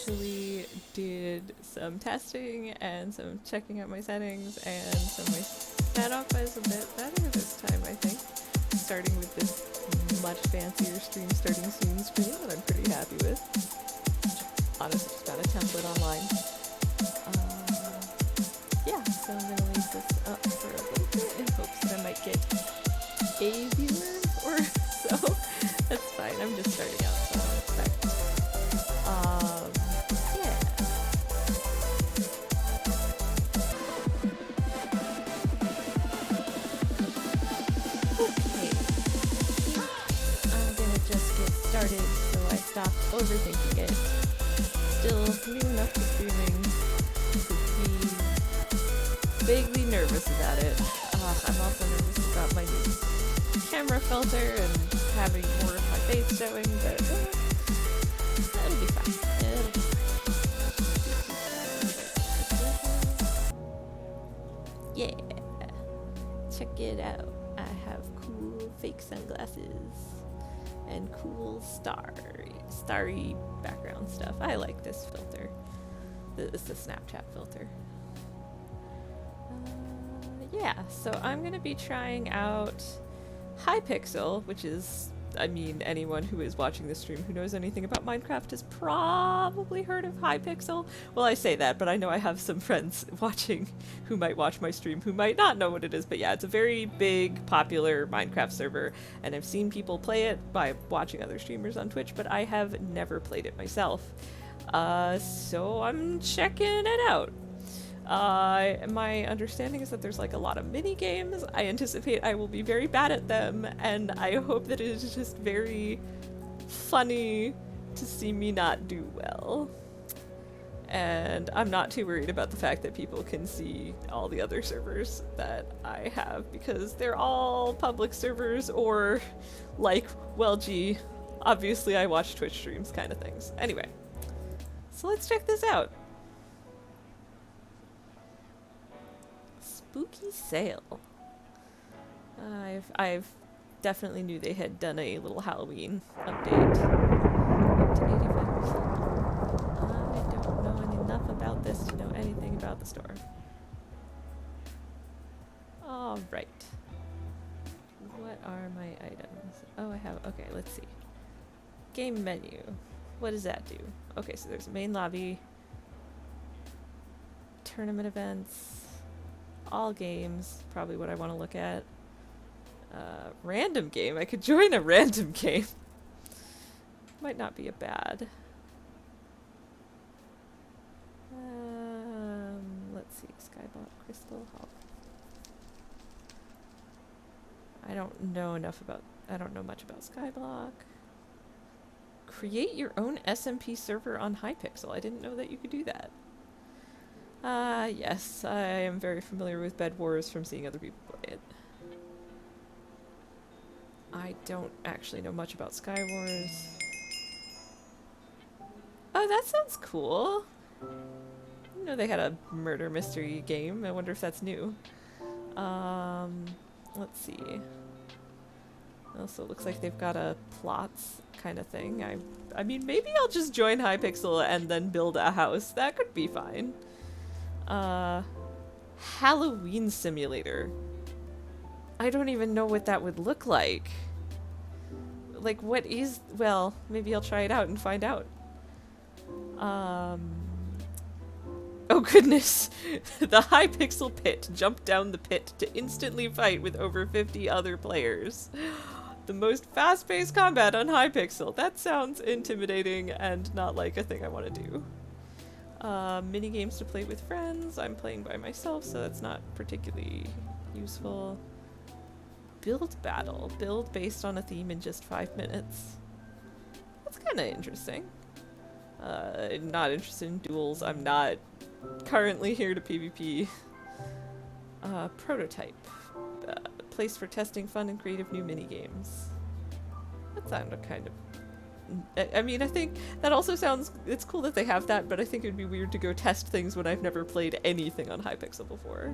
actually did some testing and some checking out my settings, and so my setup is a bit better this time, I think. Starting with this much fancier stream starting soon screen that I'm pretty happy with. Honestly, just got a template online. Yeah, so I'm gonna leave this up for a little bit in hopes that I might get a viewer or so. That's fine, I'm just starting out, so I'll expect. Yeah. Okay. I'm gonna just get started so I stop overthinking it. Still new enough to streaming to be vaguely nervous about it. I'm also nervous about my new camera filter and having more of my face showing, but it'll be fine. It'll be fine. Yeah, check it out. I have cool fake sunglasses and cool starry background stuff. I like this filter. This is the Snapchat filter. Yeah, so I'm gonna be trying out Hypixel, which is, I mean, anyone who is watching this stream who knows anything about Minecraft has probably heard of Hypixel. Well, I say that, but I know I have some friends watching who might watch my stream who might not know what it is. But yeah, it's a very big, popular Minecraft server, and I've seen people play it by watching other streamers on Twitch, but I have never played it myself. So I'm checking it out. My understanding is that there's like a lot of mini games. I anticipate I will be very bad at them, and I hope that it is just very funny to see me not do well. And I'm not too worried about the fact that people can see all the other servers that I have, because they're all public servers or like, well, gee, obviously I watch Twitch streams kind of things. Anyway, so let's check this out. Spooky sale. I've definitely knew they had done a little Halloween update. Up to 85%. I don't know enough about this to know anything about the store. Alright. What are my items? Oh, I have, okay, let's see. Game menu. What does that do? Okay, so there's a main lobby. Tournament events. All games, probably what I want to look at. Random game. I could join a random game. Might not be a bad. Let's see. Skyblock, Crystal Hall. I don't know much about Skyblock. Create your own SMP server on Hypixel. I didn't know that you could do that. Yes, I am very familiar with Bed Wars from seeing other people play it. I don't actually know much about Sky Wars. Oh, that sounds cool. I didn't know they had a murder mystery game. I wonder if that's new. Let's see. Also, it looks like they've got a plots kind of thing. I mean, maybe I'll just join Hypixel and then build a house. That could be fine. Halloween simulator. I don't even know what that would look like. Like, what is... Well, maybe I'll try it out and find out. Oh goodness. The Hypixel pit. Jump down the pit to instantly fight with over 50 other players. The most fast-paced combat on Hypixel. That sounds intimidating and not like a thing I want to do. Mini games to play with friends. I'm playing by myself, so that's not particularly useful. Build battle. Build based on a theme in just 5 minutes. That's kind of interesting. Not interested in duels. I'm not currently here to PvP. Prototype. Place for testing fun and creative new mini games. That sounded kind of... I mean, I think that also sounds... It's cool that they have that, but I think it would be weird to go test things when I've never played anything on Hypixel before.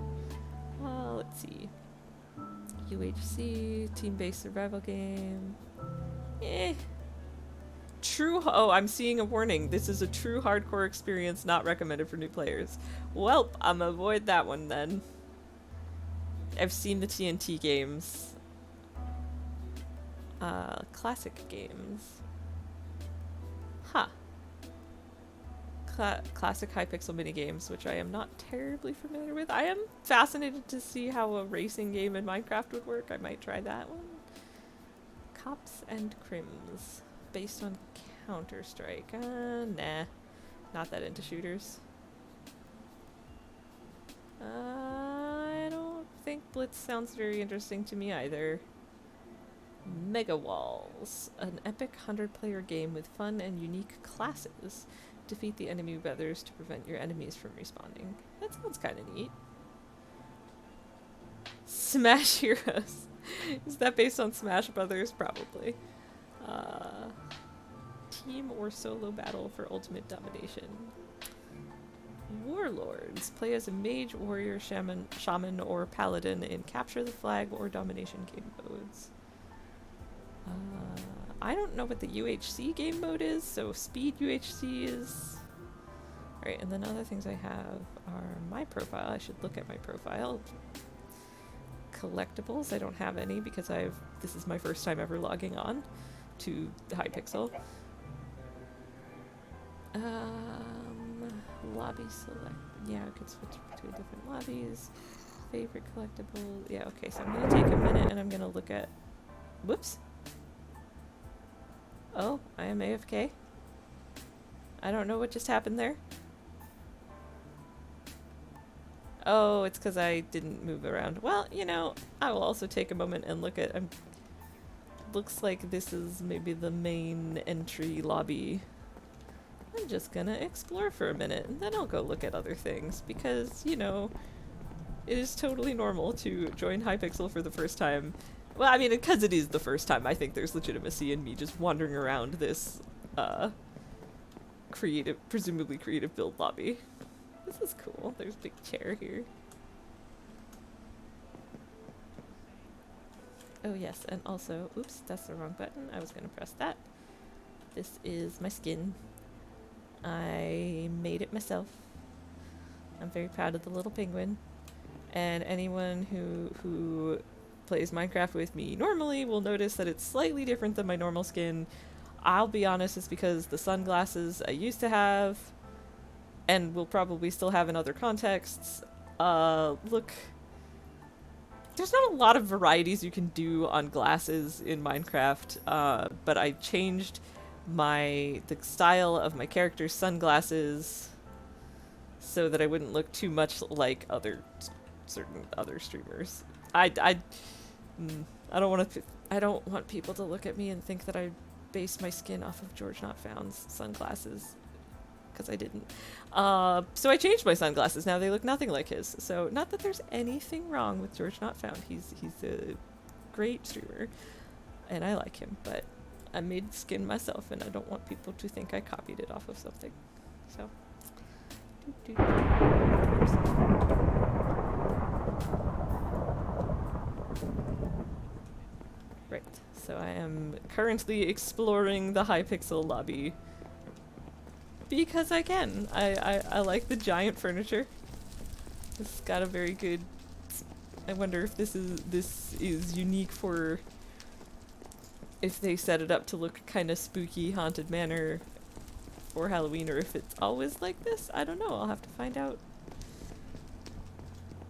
Let's see. UHC, team-based survival game. True. Oh, I'm seeing a warning. This is a true hardcore experience not recommended for new players. Welp, I'm avoid that one then. I've seen the TNT games. Classic games. Huh. Classic Hypixel minigames, which I am not terribly familiar with. I am fascinated to see how a racing game in Minecraft would work. I might try that one. Cops and Crims. Based on Counter-Strike. Nah. Not that into shooters. I don't think Blitz sounds very interesting to me either. Mega Walls. An epic 100-player game with fun and unique classes. Defeat the enemy brothers to prevent your enemies from respawning. That sounds kind of neat. Smash Heroes. Is that based on Smash Brothers? Probably. Team or solo battle for ultimate domination. Warlords. Play as a mage, warrior, shaman, or paladin in capture the flag or domination game modes. I don't know what the UHC game mode is, so speed UHC is... Alright, and then other things I have are my profile. I should look at my profile. Collectibles, I don't have any because this is my first time ever logging on to Hypixel. Lobby select. Yeah, I could switch between different lobbies. Favorite collectible. Yeah, okay, so I'm gonna take a minute and I'm gonna look at... Whoops. Oh, I am AFK. I don't know what just happened there. Oh, it's because I didn't move around. Well, you know, I will also take a moment and look at... looks like this is maybe the main entry lobby. I'm just gonna explore for a minute, and then I'll go look at other things, because, you know, it is totally normal to join Hypixel for the first time. Well, I mean, because it is the first time, I think there's legitimacy in me just wandering around this, presumably creative build lobby. This is cool. There's a big chair here. Oh yes, and also, oops, that's the wrong button. I was gonna press that. This is my skin. I made it myself. I'm very proud of the little penguin. And anyone who plays Minecraft with me normally will notice that it's slightly different than my normal skin. I'll be honest, it's because the sunglasses I used to have, and will probably still have in other contexts, look... There's not a lot of varieties you can do on glasses in Minecraft, but I changed the style of my character's sunglasses so that I wouldn't look too much like certain other streamers. I don't want people to look at me and think that I based my skin off of George Not Found's sunglasses, because I didn't. So I changed my sunglasses. Now they look nothing like his. So not that there's anything wrong with George Not Found. He's a great streamer, and I like him. But I made skin myself, and I don't want people to think I copied it off of something. So. Right. So I am currently exploring the Hypixel lobby. Because I can. I like the giant furniture. It's got a very good... I wonder if this is unique for... if they set it up to look kind of spooky, haunted manor for Halloween, or if it's always like this. I don't know. I'll have to find out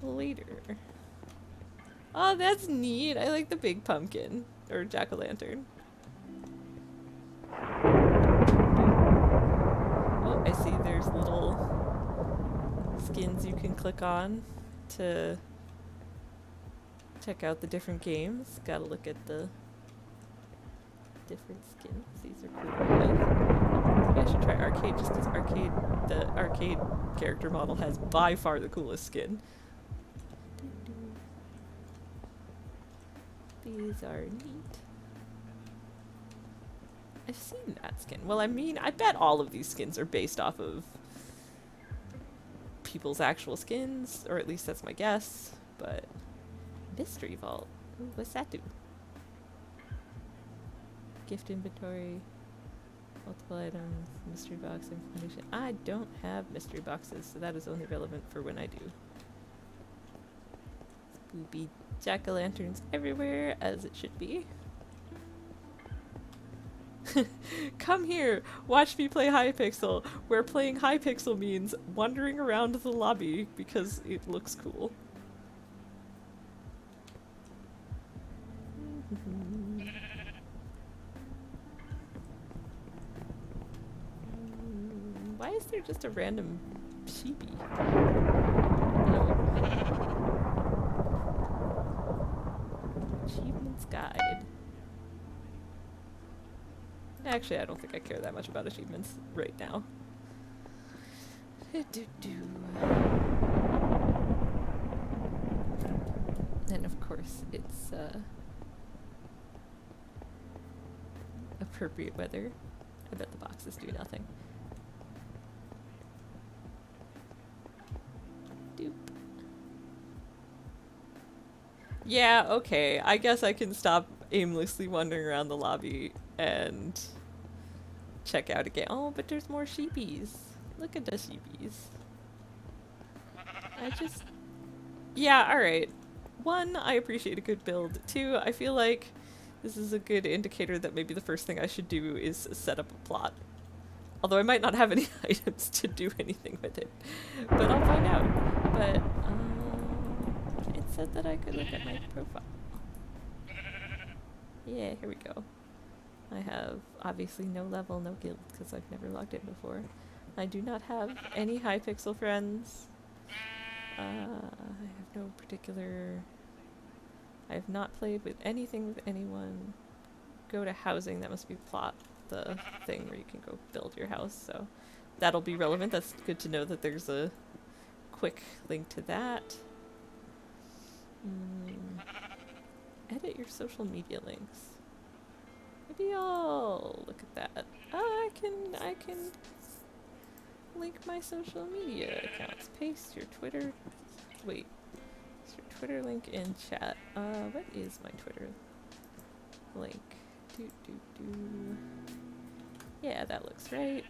later. Oh, that's neat. I like the big pumpkin. Or jack-o'-lantern. Oh, I see there's little skins you can click on to check out the different games. Gotta look at the different skins. These are cool. Maybe I should try arcade just because the arcade character model has by far the coolest skin. These are neat. I've seen that skin. Well, I mean, I bet all of these skins are based off of people's actual skins, or at least that's my guess. But Mystery Vault. Ooh, what's that do? Gift inventory. Multiple items, mystery box information. I don't have mystery boxes, so that is only relevant for when I do. Spooky jack-o'-lanterns everywhere, as it should be. Come here, watch me play Hypixel, where playing Hypixel means wandering around the lobby because it looks cool. Why is there just a random sheepy? No. Achievements guide. Actually, I don't think I care that much about achievements right now. And of course, it's appropriate weather. I bet the boxes do nothing. Doop. Yeah, okay. I guess I can stop aimlessly wandering around the lobby and check out again. Oh, but there's more sheepies. Look at the sheepies. Yeah, alright. One, I appreciate a good build. Two, I feel like this is a good indicator that maybe the first thing I should do is set up a plot. Although I might not have any items to do anything with it. But I'll find out. But, it said that I could look at my profile. Yeah, here we go. I have obviously no level, no guild, because I've never logged in before. I do not have any Hypixel friends. I have no particular... I have not played with anything with anyone. Go to housing, that must be plot, the thing where you can go build your house, so that'll be relevant. That's good to know that there's a quick link to that. Edit your social media links. Maybe I'll look at that. I can link my social media accounts. Paste your Twitter. Wait. Is your Twitter link in chat? What is my Twitter link? Yeah, that looks right.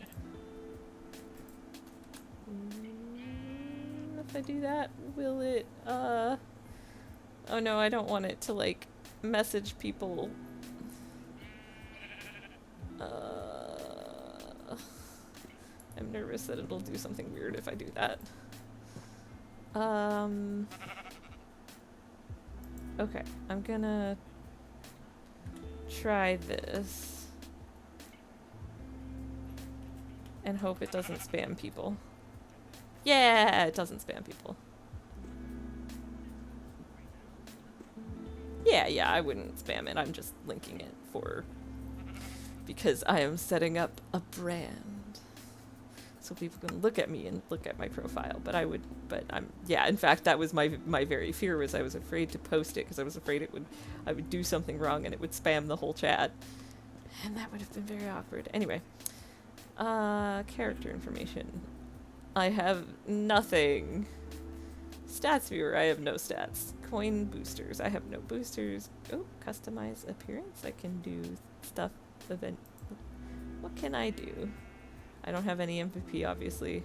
If I do that, will it, oh no, I don't want it to, like, message people. I'm nervous that it'll do something weird if I do that. Okay, I'm gonna try this and hope it doesn't spam people. Yeah, it doesn't spam people. Yeah, I wouldn't spam it. I'm just linking it because I am setting up a brand. So people can look at me and look at my profile, yeah, in fact, that was my very fear, was I was afraid to post it because I was afraid I would do something wrong and it would spam the whole chat. And that would have been very awkward. Anyway, character information. I have nothing. Stats viewer, I have no stats. Coin boosters, I have no boosters. Oh, customize appearance, I can do stuff, event. What can I do? I don't have any MVP, obviously.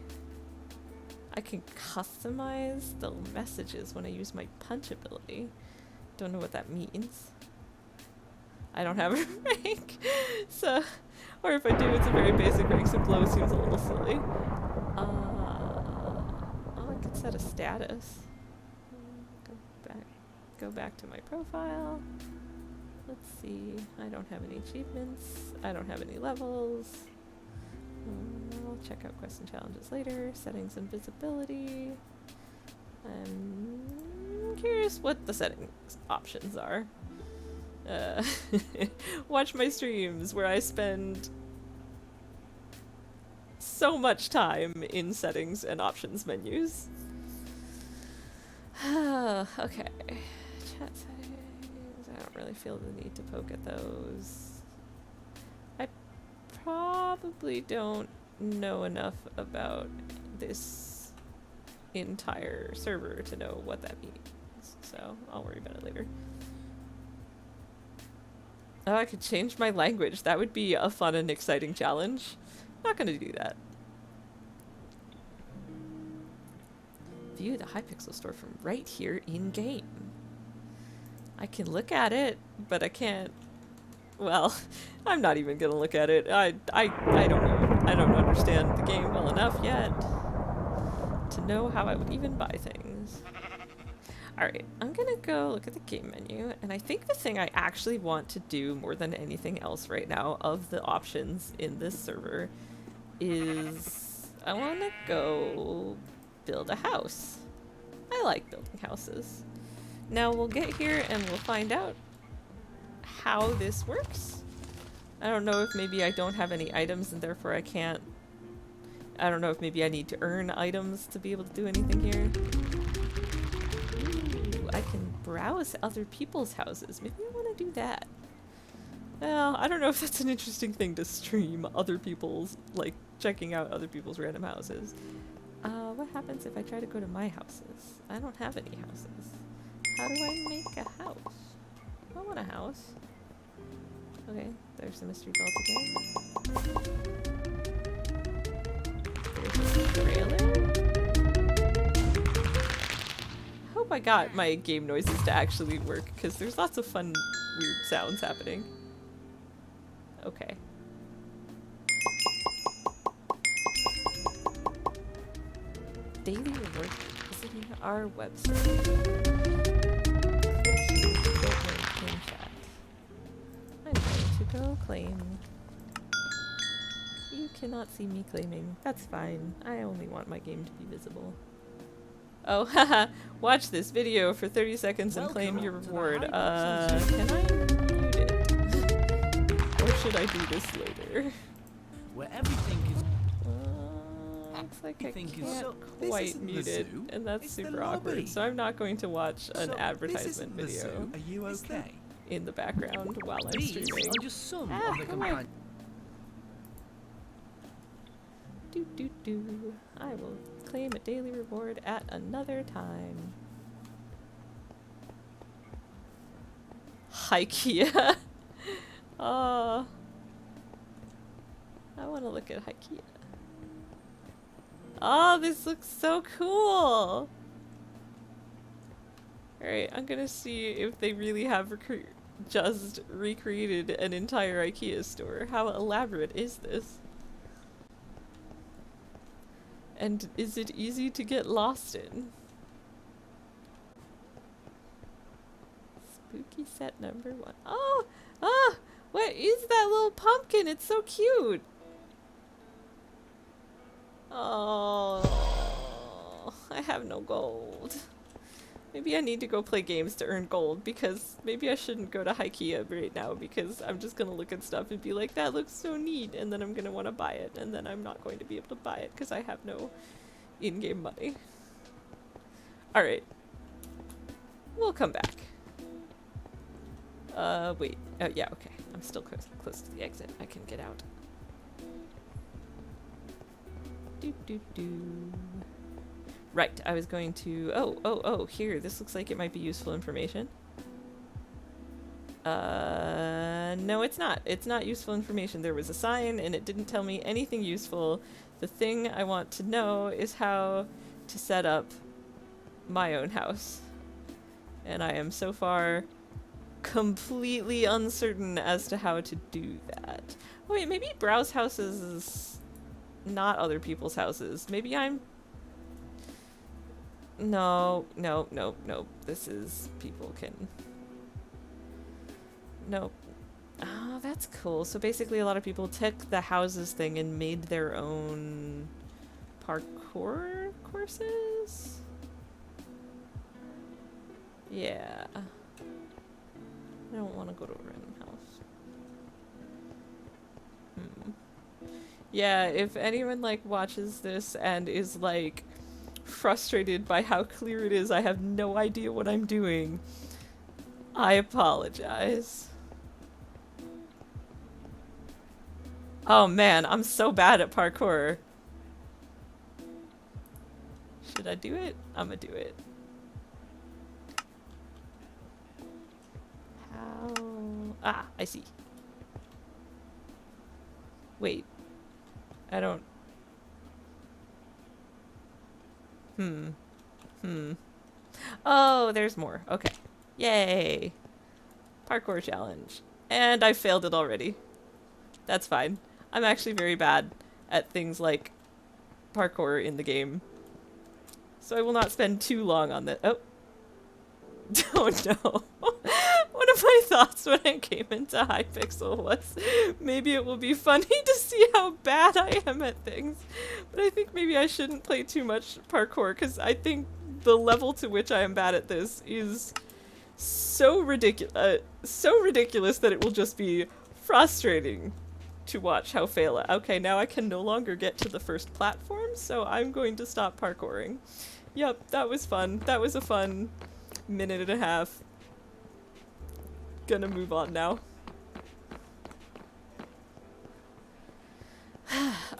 I can customize the messages when I use my punch ability. Don't know what that means. I don't have a rank, so, or if I do, it's a very basic rank, so glow seems a little silly. Oh, I could set a status. Go back to my profile. Let's see. I don't have any achievements. I don't have any levels. I'll check out quests and challenges later. Settings and visibility. I'm curious what the settings options are. Watch my streams where I spend so much time in settings and options menus. Okay. Chat settings. I don't really feel the need to poke at those. I probably don't know enough about this entire server to know what that means, so I'll worry about it later. Oh, I could change my language. That would be a fun and exciting challenge. Not gonna do that. View the Hypixel store from right here in-game. I can look at it, but I can't... Well, I'm not even gonna look at it. I don't understand the game well enough yet to know how I would even buy things. Alright, I'm gonna go look at the game menu, and I think the thing I actually want to do more than anything else right now of the options in this server is I want to go build a house. I like building houses. Now we'll get here and we'll find out how this works. I don't know if maybe I don't have any items and therefore I can't... I don't know if maybe I need to earn items to be able to do anything here. I can browse other people's houses. Maybe I want to do that. Well, I don't know if that's an interesting thing to stream, other people's, like, checking out other people's random houses. What happens if I try to go to my houses? I don't have any houses. How do I make a house? I want a house. Okay, there's the mystery vault again. There's a trailer. I hope I got my game noises to actually work, because there's lots of fun, weird sounds happening. Okay. Daily reward visiting our website. Claim chat. I'm going to go claim. You cannot see me claiming. That's fine. I only want my game to be visible. Oh, haha. Watch this video for 30 seconds and claim your reward. Can I mute it? Or should I do this later? Where everything is... Looks like I can't quite mute it, and that's super awkward. So I'm not going to watch an advertisement video Are you okay? in the background while I'm streaming. Are just some of the companions. I will claim a daily reward at another time. IKEA. Oh, I want to look at IKEA. Oh, this looks so cool! Alright, I'm gonna see if they really have just recreated an entire IKEA store. How elaborate is this? And is it easy to get lost in? Spooky set number 1. Oh! Ah! What is that little pumpkin? It's so cute! Oh, I have no gold. Maybe I need to go play games to earn gold, because maybe I shouldn't go to IKEA right now, because I'm just gonna look at stuff and be like, that looks so neat, and then I'm gonna want to buy it, and then I'm not going to be able to buy it because I have no in-game money. Alright. We'll come back. Wait. Oh, yeah, okay. I'm still close to the exit. I can get out. Right, I was going to... Oh, here. This looks like it might be useful information. No, it's not. It's not useful information. There was a sign, and it didn't tell me anything useful. The thing I want to know is how to set up my own house. And I am so far completely uncertain as to how to do that. Oh, wait, maybe browse houses is not other people's houses. Maybe I'm... No. This is... people can... Nope. Oh, that's cool. So basically a lot of people took the houses thing and made their own parkour courses? Yeah. I don't want to go to a random house. Yeah, if anyone like watches this and is like frustrated by how clear it is, I have no idea what I'm doing, I apologize. Oh man, I'm so bad at parkour. Should I do it? I'm gonna do it. How? Ah, I see. Wait. I don't... Oh, there's more. Okay. Yay. Parkour challenge. And I failed it already. That's fine. I'm actually very bad at things like parkour in the game. So I will not spend too long on that. Oh. Oh no. One of my thoughts when I came into Hypixel was maybe it will be funny to see how bad I am at things. But I think maybe I shouldn't play too much parkour because I think the level to which I am bad at this is so ridiculous that it will just be frustrating to watch how fail it. Okay, now I can no longer get to the first platform, so I'm going to stop parkouring. Yep, that was fun. That was a fun minute and a half. Gonna move on now.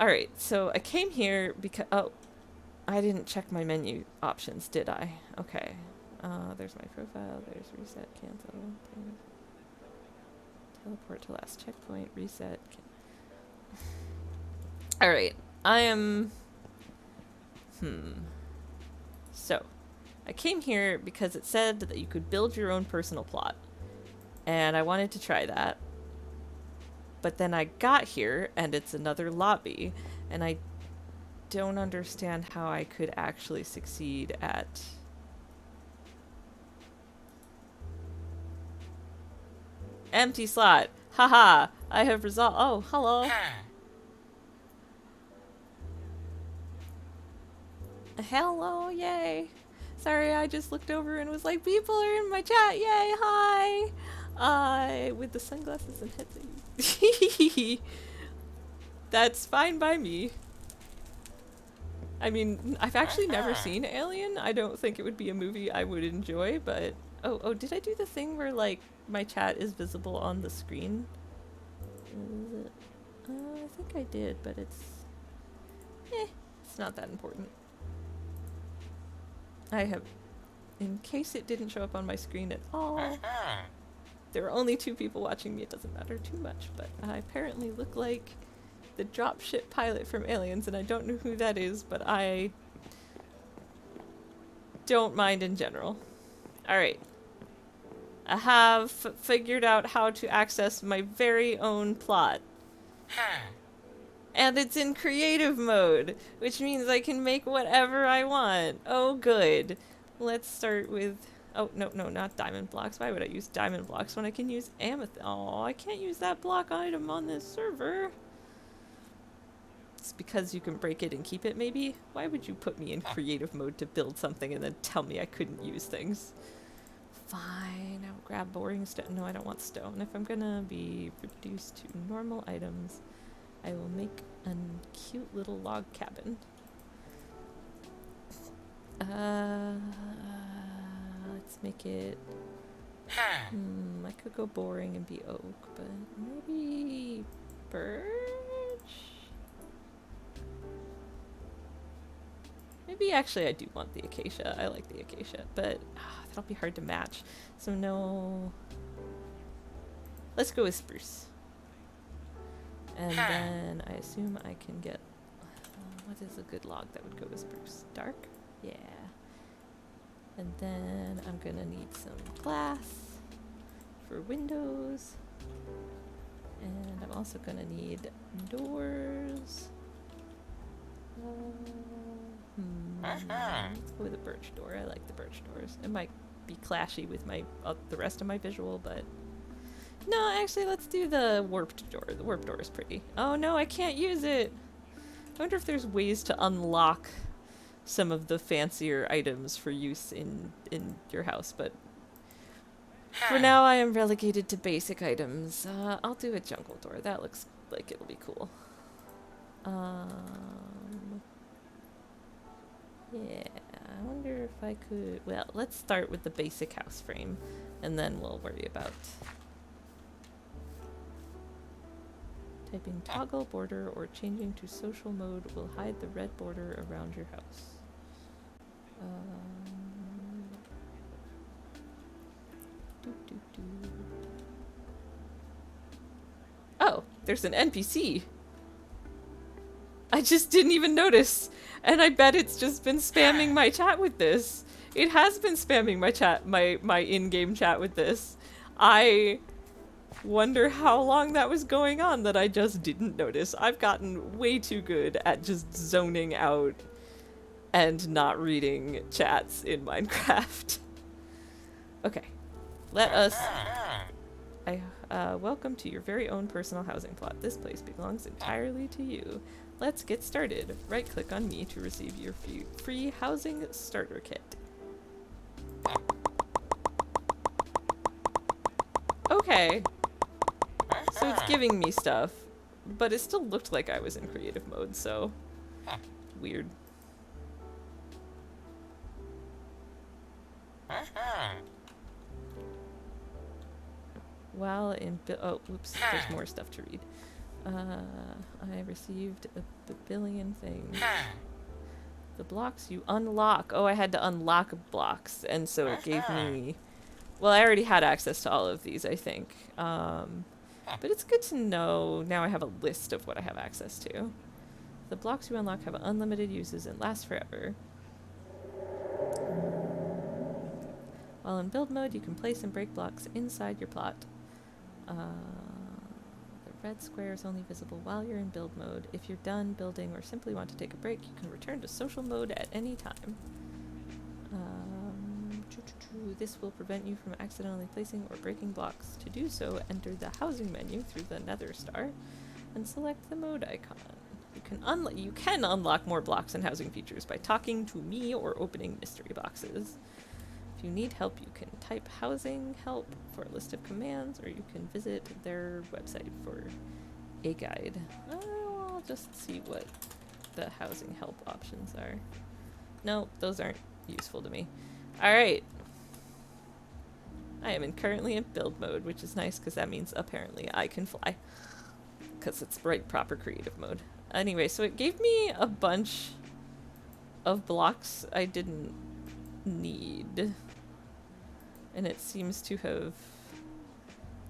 Alright, so I came here because... Oh, I didn't check my menu options, did I? Okay. There's my profile, there's reset, cancel, teleport to last checkpoint, reset. Alright, I am... So, I came here because it said that you could build your own personal plot. And I wanted to try that. But then I got here, and it's another lobby, and I don't understand how I could actually succeed at... Empty slot! Haha! I have resolved... Oh, hello! Hello, yay! Sorry, I just looked over and was like, people are in my chat, yay, hi! With the sunglasses and headset. That's fine by me. I mean, I've actually never seen Alien. I don't think it would be a movie I would enjoy, but... Oh, did I do the thing where, like, my chat is visible on the screen? Is it? I think I did, but it's... it's not that important. I have... In case it didn't show up on my screen at all... There are only 2 people watching me, it doesn't matter too much, but I apparently look like the dropship pilot from Aliens, and I don't know who that is, but I don't mind in general. Alright. I have figured out how to access my very own plot. And it's in creative mode, which means I can make whatever I want. Oh, good. Let's start with... Oh, no, not diamond blocks. Why would I use diamond blocks when I can use amethyst? Oh, I can't use that block item on this server. It's because you can break it and keep it, maybe? Why would you put me in creative mode to build something and then tell me I couldn't use things? Fine, I'll grab boring stone. No, I don't want stone. If I'm gonna be reduced to normal items, I will make a cute little log cabin. Let's make it... I could go boring and be oak, but maybe... birch? Maybe actually I do want the acacia. I like the acacia, but that'll be hard to match. So no... Let's go with spruce. And then I assume I can get... what is a good log that would go with spruce? Dark? Yeah. And then I'm gonna need some glass for windows. And I'm also gonna need doors. Let's go with a birch door. I like the birch doors. It might be clashy with my the rest of my visual, but... No, actually, let's do the warped door. The warped door is pretty. Oh no, I can't use it! I wonder if there's ways to unlock some of the fancier items for use in your house, but for now I am relegated to basic items. I'll do a jungle door. That looks like it'll be cool. Yeah, I wonder if I could... Well, let's start with the basic house frame, and then we'll worry about... Typing toggle border or changing to social mode will hide the red border around your house. there's an NPC. I just didn't even notice. And I bet it's just been spamming my chat with this. It has been spamming my chat, my in-game chat with this. I wonder how long that was going on that I just didn't notice. I've gotten way too good at just zoning out and not reading chats in Minecraft. Okay, let us... welcome to your very own personal housing plot. This place belongs entirely to you. Let's get started. Right-click on me to receive your free housing starter kit. Okay. So it's giving me stuff, but it still looked like I was in creative mode, so... Weird. While in oh, oops, there's more stuff to read. I received a billion things. The blocks you unlock. Oh, I had to unlock blocks, and so it gave me... Well, I already had access to all of these, I think. But it's good to know. Now I have a list of what I have access to. The blocks you unlock have unlimited uses and last forever. While in build mode, you can place and break blocks inside your plot. The red square is only visible while you're in build mode. If you're done building or simply want to take a break, you can return to social mode at any time. This will prevent you from accidentally placing or breaking blocks. To do so, enter the housing menu through the nether star and select the mode icon. You can unlock more blocks and housing features by talking to me or opening mystery boxes. If you need help, you can type housing help for a list of commands, or you can visit their website for a guide. I'll just see what the housing help options are. No, those aren't useful to me. Alright. I am currently in build mode, which is nice because that means apparently I can fly. Because it's proper creative mode. Anyway, so it gave me a bunch of blocks I didn't need. And it seems to have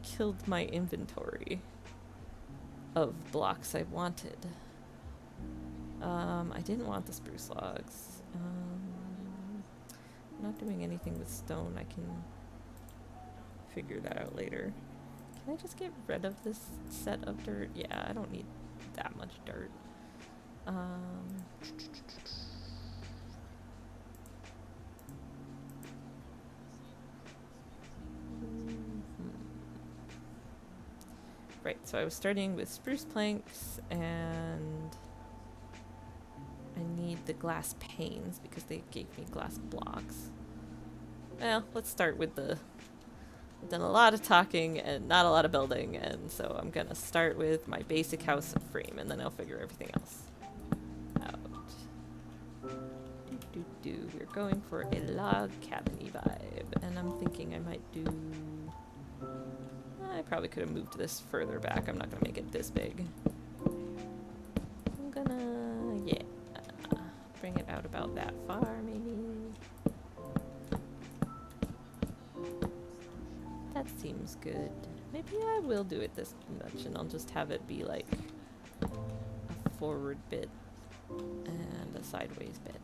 killed my inventory of blocks I wanted. I didn't want the spruce logs. I'm not doing anything with stone. I can figure that out later. Can I just get rid of this set of dirt? Yeah, I don't need that much dirt. Right, so I was starting with spruce planks, and I need the glass panes because they gave me glass blocks. Well, let's start with the... I've done a lot of talking and not a lot of building, and so I'm gonna start with my basic house frame, and then I'll figure everything else out. We're going for a log cabin-y vibe, and I'm thinking I might do... I probably could have moved this further back. I'm not gonna make it this big. I'm gonna... yeah. Bring it out about that far, maybe. That seems good. Maybe I will do it this much, and I'll just have it be like a forward bit and a sideways bit.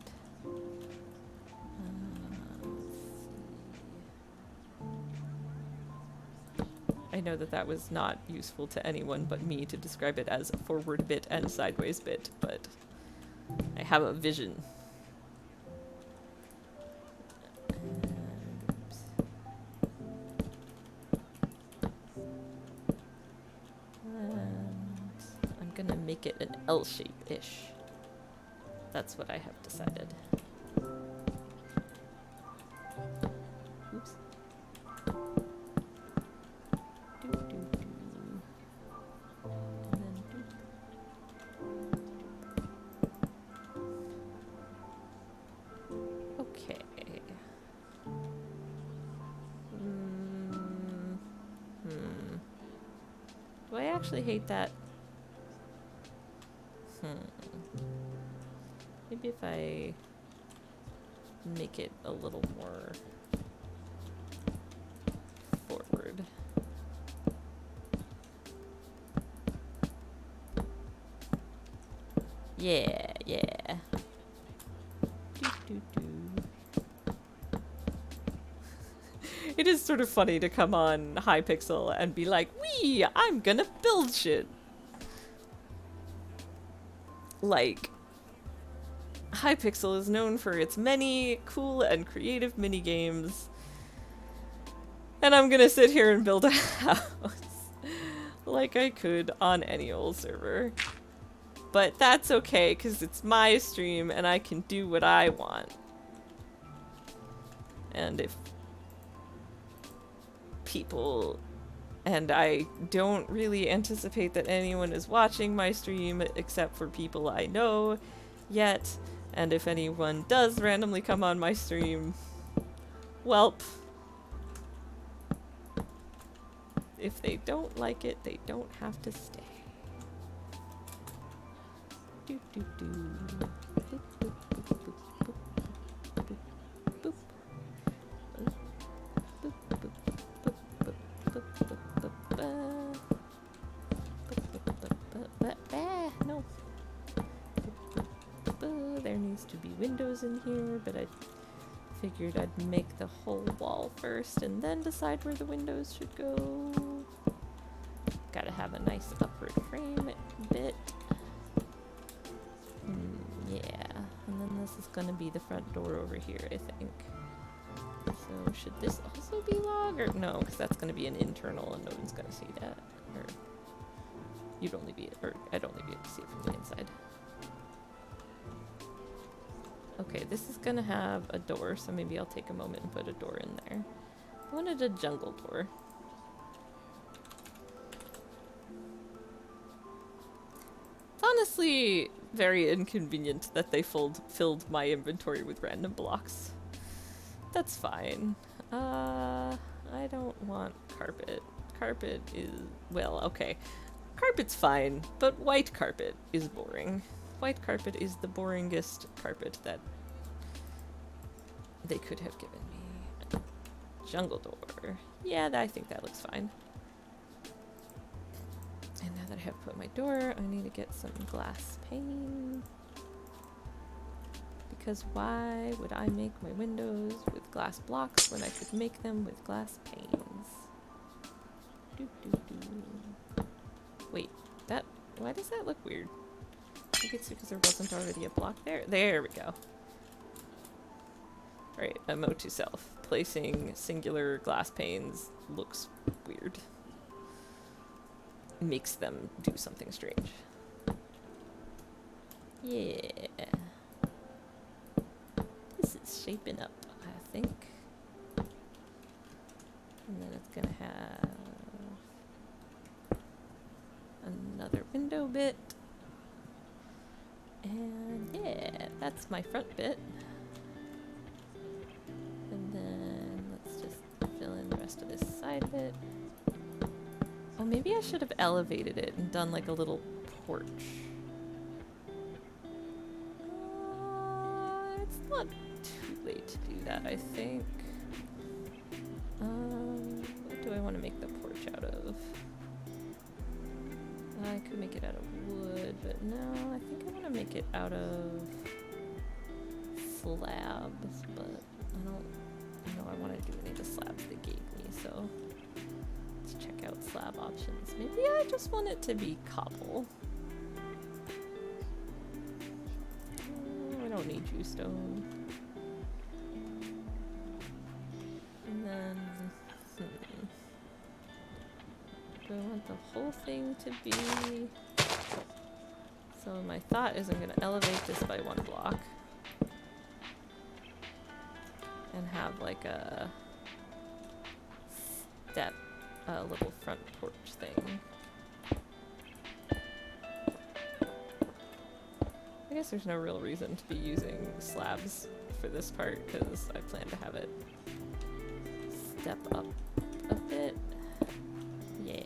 I know that that was not useful to anyone but me to describe it as a forward bit and a sideways bit, but I have a vision. Gonna make it an L shape-ish. That's what I have decided. Oops. Okay. Do I actually hate that? Maybe if I make it a little more forward. Yeah, yeah. Doo, doo, doo. It is sort of funny to come on Hypixel and be like, "Wee, I'm gonna build shit." Like, Hypixel is known for its many cool and creative minigames, and I'm gonna sit here and build a house like I could on any old server. But that's okay, because it's my stream and I can do what I want. And if people... And I don't really anticipate that anyone is watching my stream except for people I know yet. And if anyone does randomly come on my stream, welp. If they don't like it, they don't have to stay. Do, do, do. Boop, boop, boop, boop, boop, boop, boop. Boop. Boop, boop, boop, boop, boop, boop, boop, boop. Boop, boop, boop, no. There needs to be windows in here, but I figured I'd make the whole wall first and then decide where the windows should go. Gotta have a nice upward frame bit. Yeah, and then this is gonna be the front door over here, I think. So should this also be log, or no, because that's gonna be an internal and no one's gonna see that. Or you'd only be, or I'd only be able to see it from the inside. Okay, this is gonna have a door, so maybe I'll take a moment and put a door in there. I wanted a jungle door. It's honestly very inconvenient that they filled my inventory with random blocks. That's fine. I don't want carpet. Carpet is, well, okay. Carpet's fine, but white carpet is boring. White carpet is the boringest carpet that they could have given me. Jungle door. Yeah, I think that looks fine. And now that I have put my door, I need to get some glass pane. Because why would I make my windows with glass blocks when I could make them with glass panes? Doo, doo, doo. Wait, that, why does that look weird? I think it's because there wasn't already a block there. There we go. Alright, a note to self. Placing singular glass panes looks weird. Makes them do something strange. Yeah. This is shaping up, I think. And then it's gonna have another window bit. And yeah, that's my front bit. And then let's just fill in the rest of this side bit. Oh, maybe I should have elevated it and done like a little porch. It's not too late to do that, I think. What do I want to make the porch out of? I could make it out of wood, but no, I think I want to make it out of slabs, but I don't know I want to do any of the slabs they gave me, so let's check out slab options. Maybe I just want it to be cobble. I don't need you stone. And then, do I want the whole thing to be... So my thought is I'm going to elevate this by one block. And have like a step, a little front porch thing. I guess there's no real reason to be using slabs for this part because I plan to have it step up a bit. Yeah.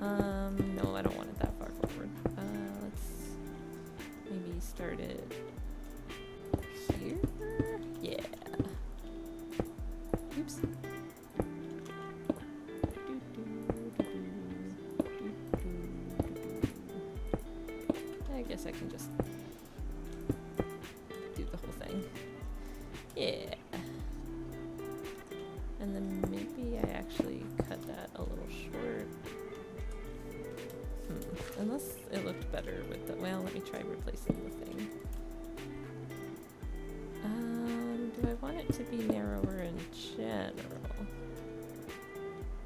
No, I don't want it that far forward. Let's maybe start it here. Yeah. Oops. guess I can just do the whole thing. Yeah. And then maybe I actually cut that a little short. Unless it looked better with the, well, let me try replacing the thing. Do I want it to be narrower in general?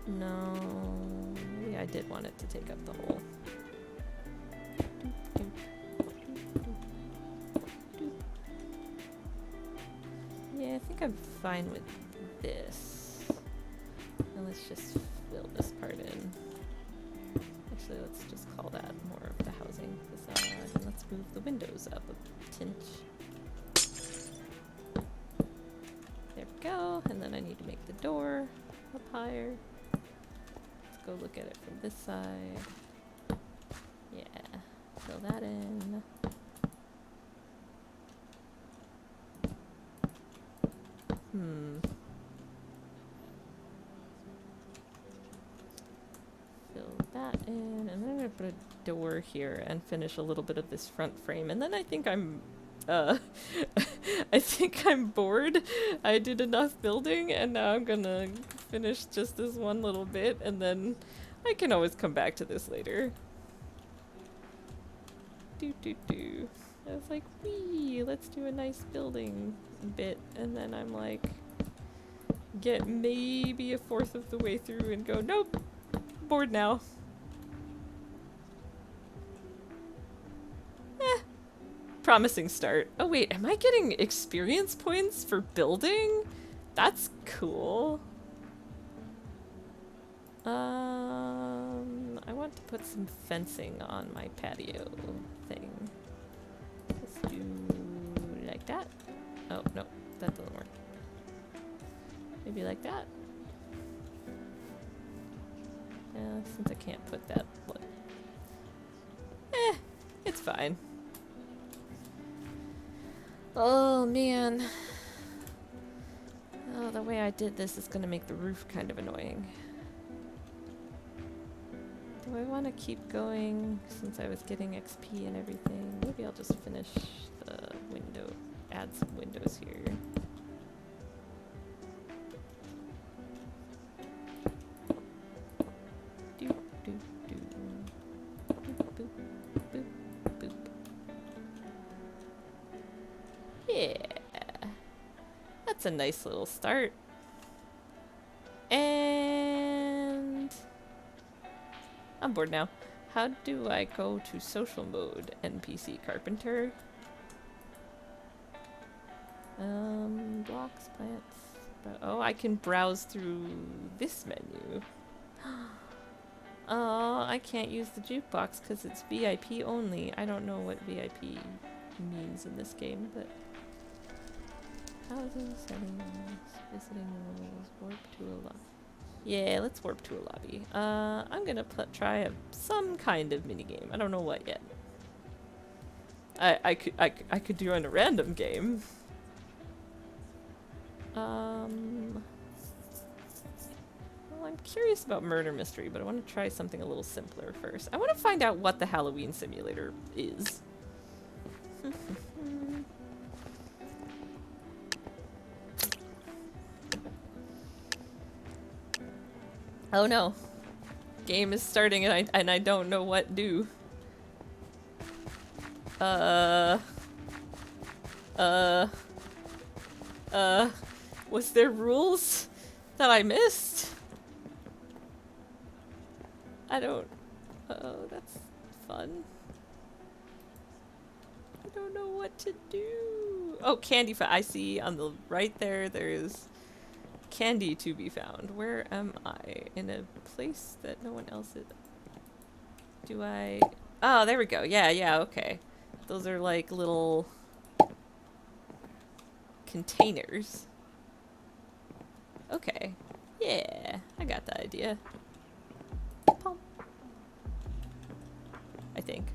No, maybe I did want it to take up the whole. Yeah, I think I'm fine with this. Now let's just fill this part in. Actually, let's just call that more of the housing facade, and let's move the windows up a tinch. There we go, and then I need to make the door up higher. Let's go look at it from this side. Yeah, fill that in. Fill that in, and then I'm gonna put a door here and finish a little bit of this front frame, and then I think I'm I think I'm bored. I did enough building, and now I'm gonna finish just this one little bit, and then I can always come back to this later. I was like, wee, let's do a nice building bit, and then I'm like, get maybe a fourth of the way through and go, nope, bored now. Promising start. Oh wait, am I getting experience points for building? That's cool. I want to put some fencing on my patio thing. Let's do like that. Oh, no, that doesn't work. Maybe like that. Since I can't put that, what? It's fine. Oh, man. Oh, the way I did this is gonna make the roof kind of annoying. Do I want to keep going since I was getting XP and everything? Maybe I'll just finish the window, add some windows here. A nice little start. And I'm bored now. How do I go to social mode, NPC Carpenter? Blocks, plants. Oh, I can browse through this menu. Oh, I can't use the jukebox because it's VIP only. I don't know what VIP means in this game, but housing settings, visiting rules, warp to a lobby. Yeah, let's warp to a lobby. I'm gonna try some kind of minigame. I don't know what yet. I could do in a random game. Well, I'm curious about murder mystery, but I want to try something a little simpler first. I want to find out what the Halloween simulator is. Oh no. Game is starting and I don't know what do. Was there rules that I missed? I don't... Oh, that's fun. I don't know what to do. Oh, candy I see on the right there, there's candy to be found. Where am I? In a place that no one else is. Do I... Oh, there we go. Yeah, okay. Those are like little containers. Okay. Yeah, I got the idea. Pump. I think.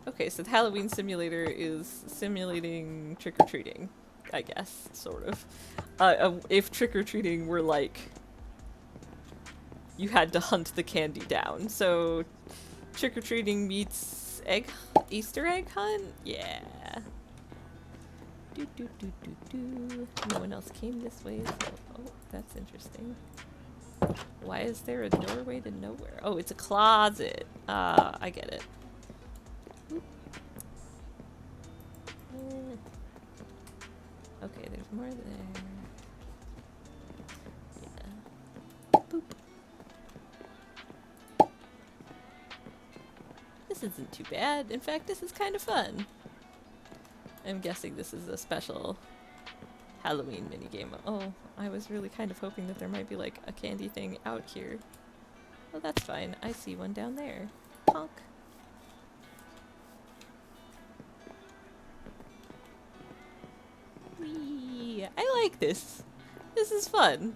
Okay, so the Halloween simulator is simulating trick-or-treating, I guess, sort of. If trick-or-treating were like, you had to hunt the candy down. So trick-or-treating meets Easter egg hunt? Yeah. No one else came this way, so... Oh, that's interesting. Why is there a doorway to nowhere? Oh, it's a closet. I get it. Okay, there's more there. Yeah. Boop. This isn't too bad. In fact, this is kind of fun. I'm guessing this is a special Halloween minigame. Oh, I was really kind of hoping that there might be like a candy thing out here. Well, that's fine. I see one down there. Honk. Whee! I like this. This is fun.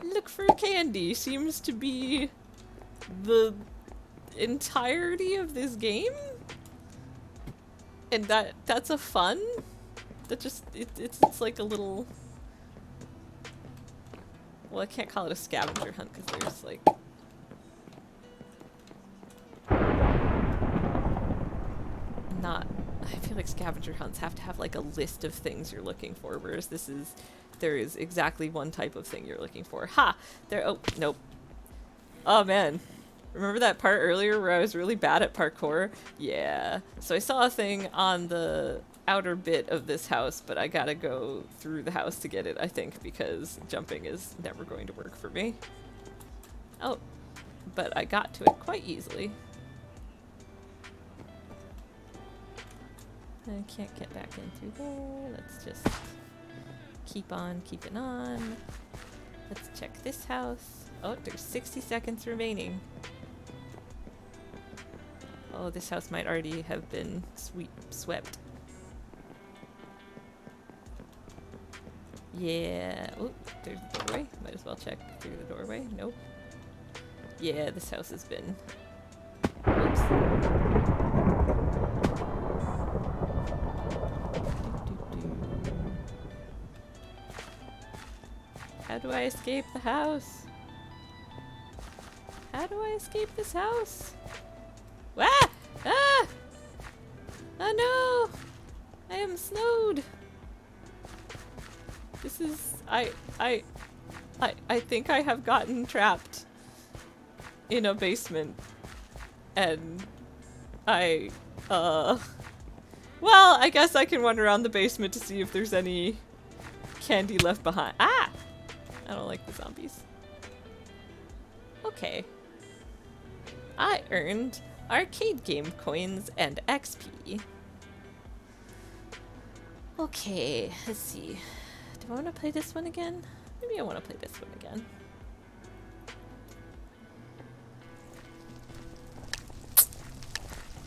Look for candy seems to be the entirety of this game. And that's a fun? That just, it's like a little... Well, I can't call it a scavenger hunt because there's like... I feel like scavenger hunts have to have like a list of things you're looking for, whereas there is exactly one type of thing you're looking for. Ha! Oh, nope. Oh man. Remember that part earlier where I was really bad at parkour? Yeah. So I saw a thing on the outer bit of this house, but I gotta go through the house to get it, I think, because jumping is never going to work for me. Oh. But I got to it quite easily. I can't get back in through there. Let's just keep on keeping on. Let's check this house. Oh, there's 60 seconds remaining. Oh, this house might already have been swept. Yeah. Oh, there's the doorway. Might as well check through the doorway. Nope. Yeah, this house has been... Oops. How do I escape the house? How do I escape this house? Ah! Ah! Oh no! I am snowed! This is... I think I have gotten trapped in a basement. And well, I guess I can wander around the basement to see if there's any candy left behind. Ah! I don't like the zombies. Okay. I earned arcade game coins and XP. Okay, let's see. Do I want to play this one again? Maybe I want to play this one again.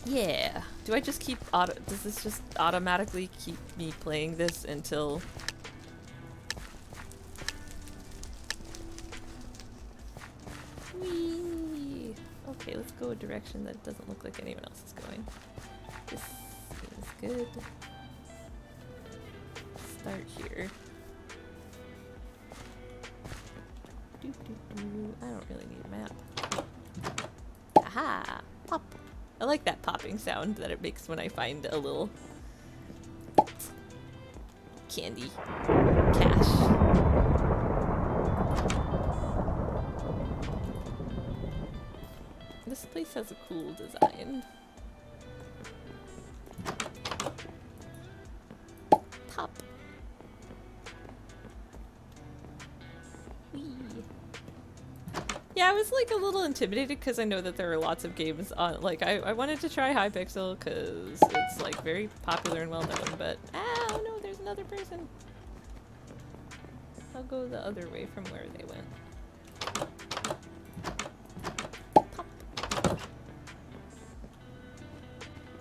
Yeah. Do I just keep does this just automatically keep me playing this until... Whee! Okay, let's go a direction that doesn't look like anyone else is going. This is good. Start here. I don't really need a map. Aha! Pop! I like that popping sound that it makes when I find a little candy cache. This place has a cool design. Pop. Whee. Yeah, I was like a little intimidated because I know that there are lots of games on, like I wanted to try Hypixel because it's like very popular and well known, but oh no, there's another person. I'll go the other way from where they went.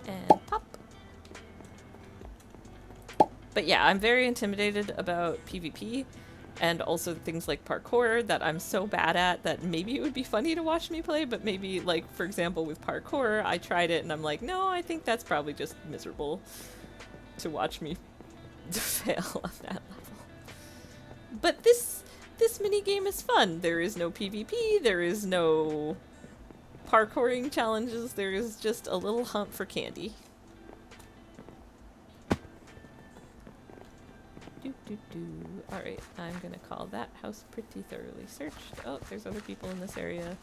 And pop. But yeah, I'm very intimidated about PvP and also things like parkour that I'm so bad at that maybe it would be funny to watch me play, but maybe, like, for example, with parkour, I tried it and I'm like, no, I think that's probably just miserable to watch me fail on that level. But this minigame is fun. There is no PvP, there is no parkouring challenges, there is just a little hunt for candy. Alright, I'm gonna call that house pretty thoroughly searched. Oh, there's other people in this area.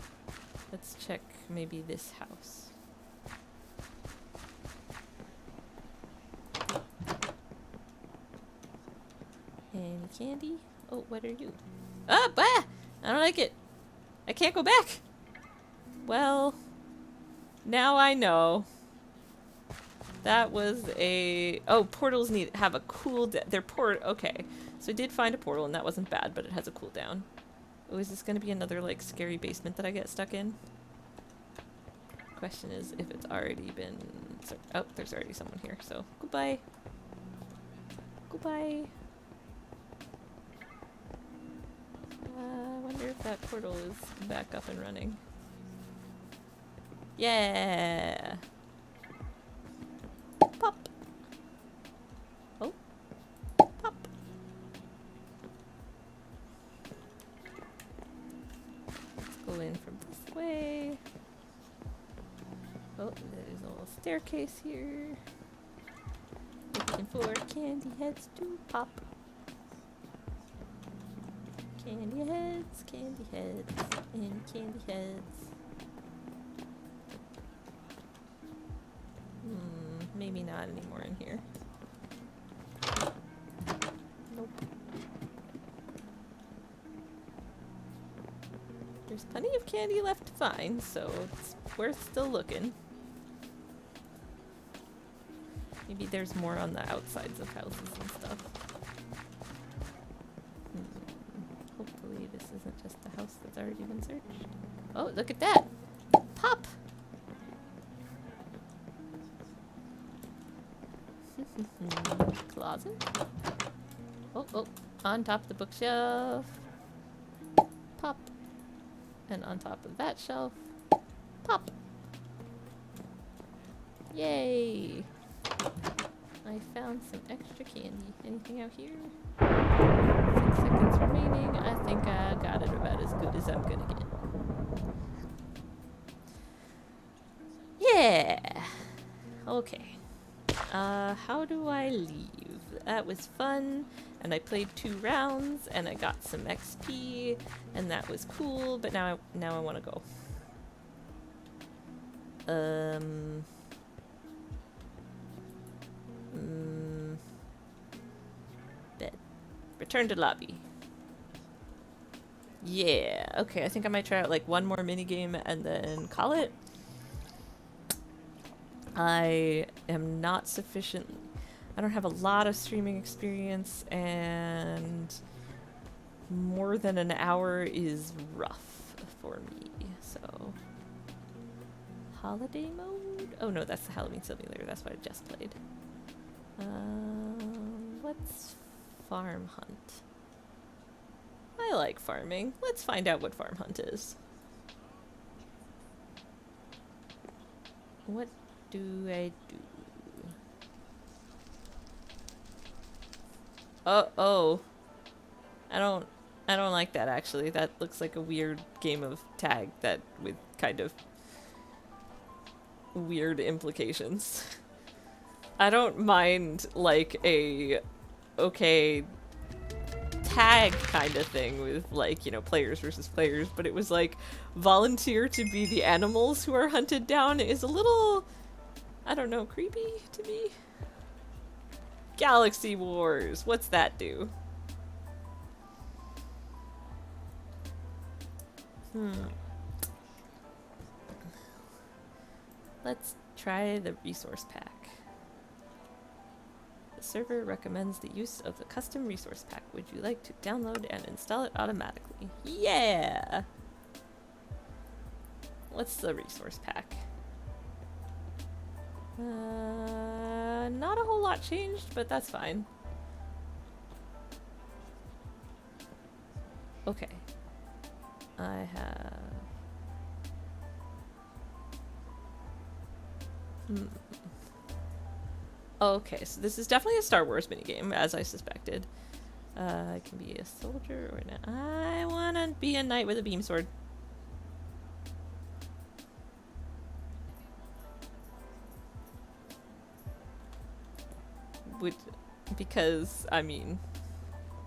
Let's check maybe this house. Any candy? Oh, what are you? Ah, bah! I don't like it. I can't go back. Well, now I know. That was a... Oh, portals need have a cooldown. They're okay. So I did find a portal, and that wasn't bad, but it has a cooldown. Oh, is this going to be another, like, scary basement that I get stuck in? Question is if it's already been... Oh, there's already someone here, so goodbye. Goodbye. I wonder if that portal is back up and running. Yeah! Pop! Oh. Pop! Let's go in from this way. Oh, there's a little staircase here. Looking for candy heads to pop. Candy heads, and candy heads. Maybe not anymore in here. Nope. There's plenty of candy left to find, so it's worth still looking. Maybe there's more on the outsides of houses and stuff. Hopefully this isn't just a house that's already been searched. Oh, look at that! Pop! Closet? Oh, on top of the bookshelf. Pop. And on top of that shelf. Pop! Yay! I found some extra candy. Anything out here? 6 seconds remaining. I think I got it about as good as I'm gonna get. Yeah! Okay. How do I leave? That was fun, and I played 2 rounds, and I got some XP, and that was cool, but now I want to go. Bed. Return to lobby. Yeah, okay, I think I might try out like one more minigame and then call it. I am not sufficient. I don't have a lot of streaming experience, and more than an hour is rough for me, so. Holiday mode? Oh no, that's the Halloween Simulator, that's what I just played. What's farm hunt? I like farming. Let's find out what farm hunt is. What do I do? Oh. I don't like that actually. That looks like a weird game of tag that with kind of weird implications. I don't mind like a okay tag kind of thing with like, you know, players versus players, but it was like volunteer to be the animals who are hunted down is a little, I don't know, creepy to me. Galaxy Wars, what's that do? Let's try the resource pack. The server recommends the use of the custom resource pack. Would you like to download and install it automatically? Yeah! What's the resource pack? Not a whole lot changed, but that's fine. Okay. I have... Okay, so this is definitely a Star Wars minigame, as I suspected. I can be a soldier or not. I wanna be a knight with a beam sword. Which, because, I mean,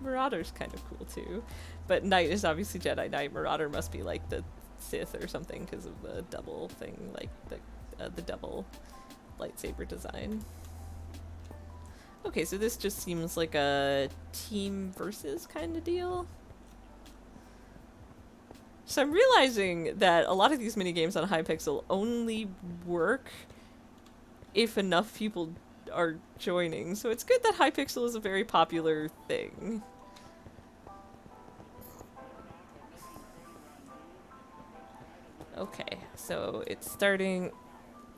Marauder's kind of cool too. But Knight is obviously Jedi Knight. Marauder must be like the Sith or something because of the double thing, like the double lightsaber design. Okay, so this just seems like a team versus kind of deal. So I'm realizing that a lot of these minigames on Hypixel only work if enough people are joining. So it's good that Hypixel is a very popular thing. Okay, so it's starting.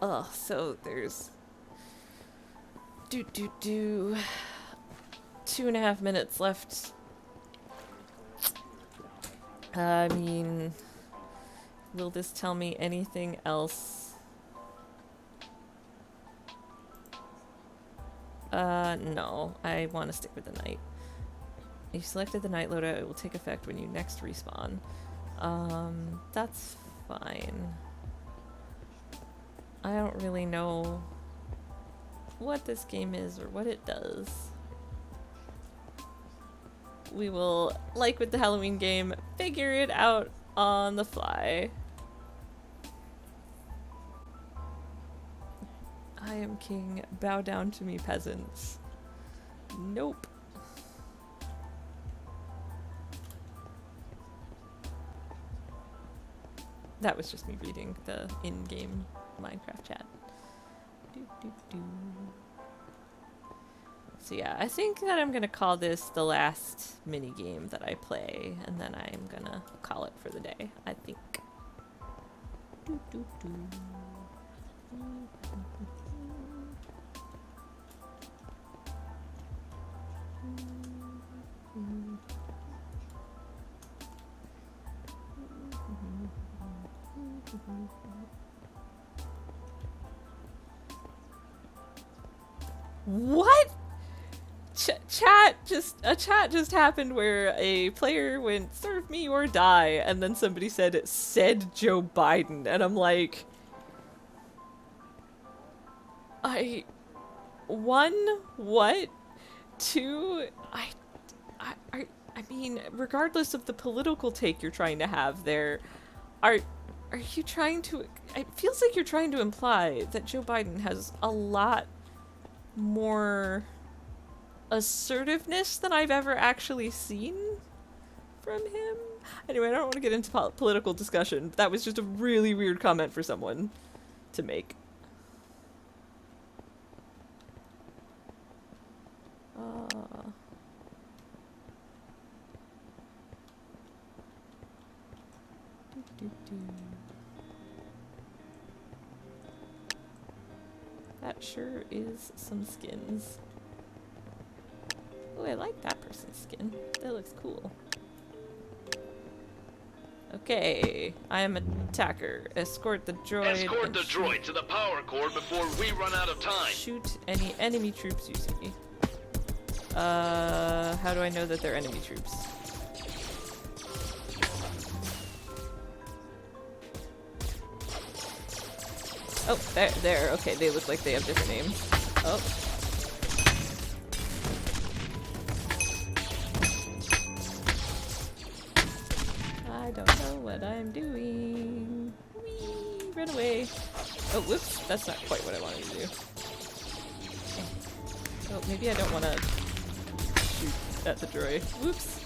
Oh, so there's 2.5 minutes left. I mean, will this tell me anything else? No. I want to stick with the Knight. If you selected the Knight loadout, it will take effect when you next respawn. That's fine. I don't really know what this game is or what it does. We will, like with the Halloween game, figure it out on the fly. I am king, bow down to me, peasants. Nope. That was just me reading the in-game Minecraft chat. So yeah, I think that I'm gonna call this the last mini game that I play, and then I'm gonna call it for the day, I think. What? A chat just happened where a player went, serve me or die, and then somebody said Joe Biden, and I'm like, one, what? Two, I mean, regardless of the political take you're trying to have there, are you trying to, it feels like you're trying to imply that Joe Biden has a lot more assertiveness than I've ever actually seen from him. Anyway, I don't want to get into political discussion. That was just a really weird comment for someone to make. That sure is some skins. Oh, I like that person's skin. That looks cool. Okay, I am an attacker. Escort the droid. Escort the droid to the power core before we run out of time. Shoot any enemy troops you see. How do I know that they're enemy troops? Oh, there. Okay, they look like they have different names. Oh. I don't know what I'm doing. Whee! Run away. Oh, whoops. That's not quite what I wanted to do. Oh, maybe I don't want to shoot at the droid. Whoops.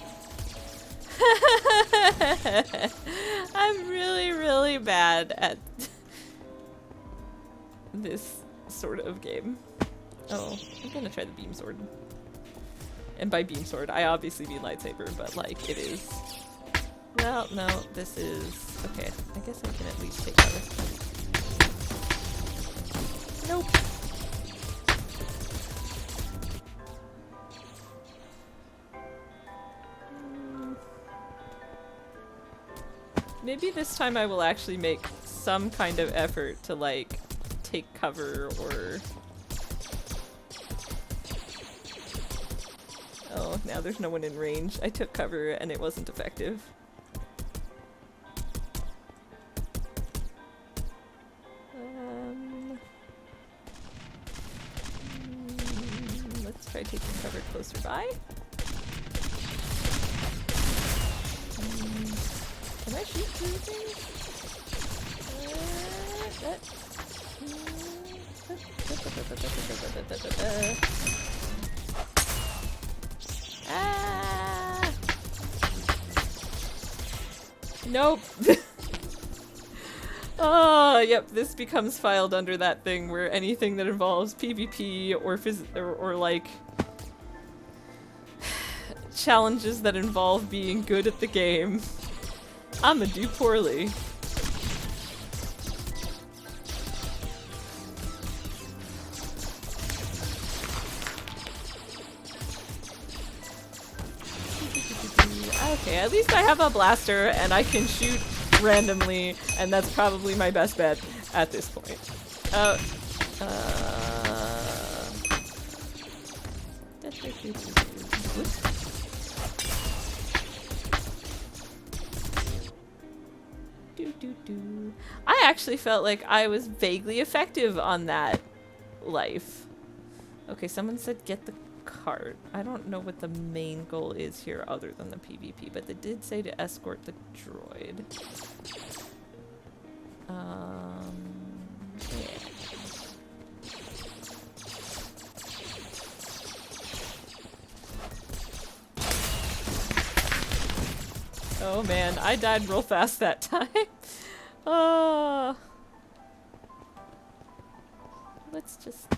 I'm really, really bad at this sort of game. Oh, I'm gonna try the beam sword. And by beam sword, I obviously mean lightsaber, but like, it is. Well, no, this is. Okay, I guess I can at least take cover. Nope. Maybe this time I will actually make some kind of effort to, like, take cover or... Oh, now there's no one in range. I took cover and it wasn't effective. Let's try taking cover closer by. Can I shoot through things? Ah! Nope. Oh, yep, this becomes filed under that thing where anything that involves PvP or like challenges that involve being good at the game, I'ma do poorly. Okay, at least I have a blaster and I can shoot randomly, and that's probably my best bet at this point. I actually felt like I was vaguely effective on that life. Okay, someone said get the cart. I don't know what the main goal is here other than the PvP, but they did say to escort the droid. Yeah. Oh man, I died real fast that time. Oh. Let's just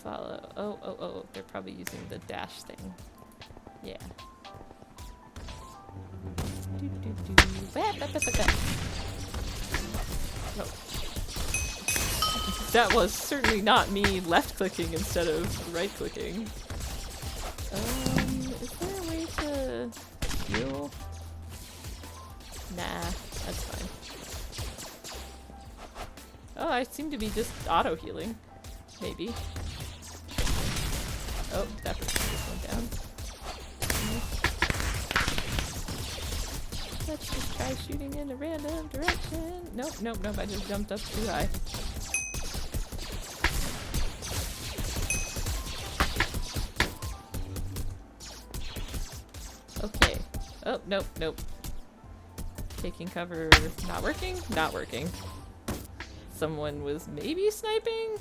follow. Oh, they're probably using the dash thing. Yeah. Oh. That was certainly not me left-clicking instead of right-clicking. Is there a way to heal? Nah, that's fine. Oh, I seem to be just auto-healing. Maybe. Oh, that person just went down. Let's just try shooting in a random direction. Nope, I just jumped up too high. Okay. Oh, nope. Taking cover, not working? Not working. Someone was maybe sniping?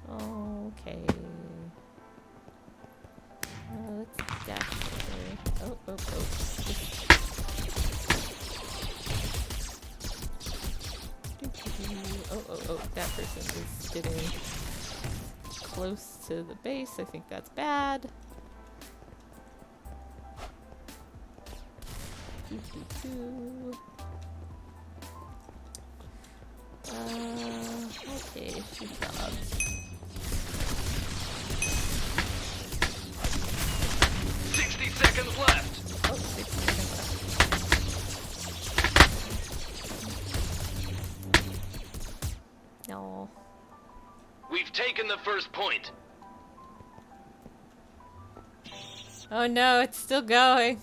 Okay. Let's dash over. Oh. Oh, that person is getting close to the base. I think that's bad. Okay, shoot jobs. 60 seconds left. Oh, 60 seconds left. No. We've taken the first point. Oh no, it's still going.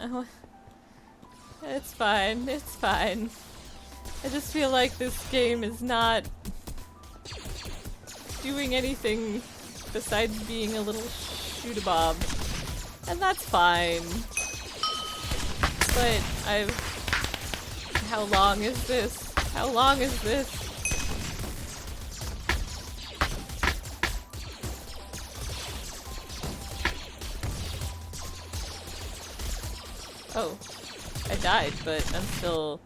Oh, it's fine. I just feel like this game is not doing anything besides being a little shoot-a-bob. And that's fine. But how long is this? How long is this? Oh, I died, but I'm still...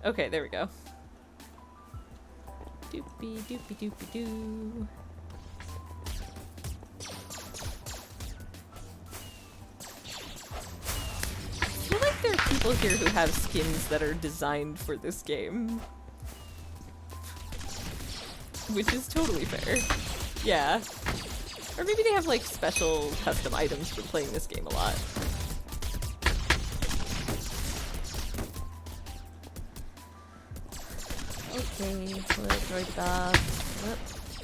Okay, there we go. Doopy doopy doopy doo. I feel like there are people here who have skins that are designed for this game. Which is totally fair. Yeah. Or maybe they have like special custom items for playing this game a lot. Okay, little droid Bob.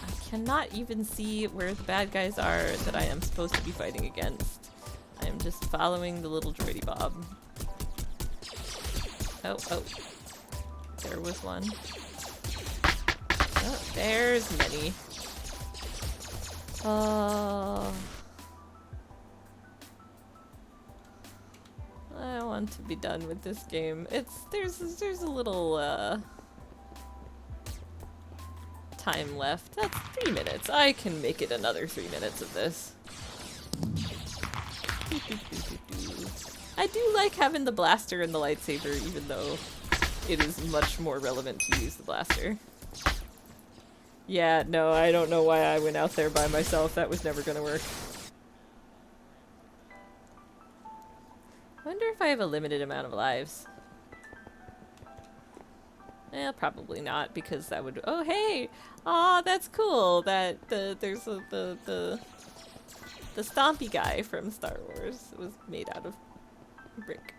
I cannot even see where the bad guys are that I am supposed to be fighting against. I am just following the little droidy Bob. Oh. there was one. Oh, there's many. Oh. I want to be done with this game. There's a little time left. That's 3 minutes. I can make it another 3 minutes of this. I do like having the blaster and the lightsaber, even though it is much more relevant to use the blaster. Yeah, no, I don't know why I went out there by myself. That was never gonna work. I wonder if I have a limited amount of lives. Eh, probably not, because that would— oh, hey! Aw, that's cool that there's the Stompy guy from Star Wars was made out of brick.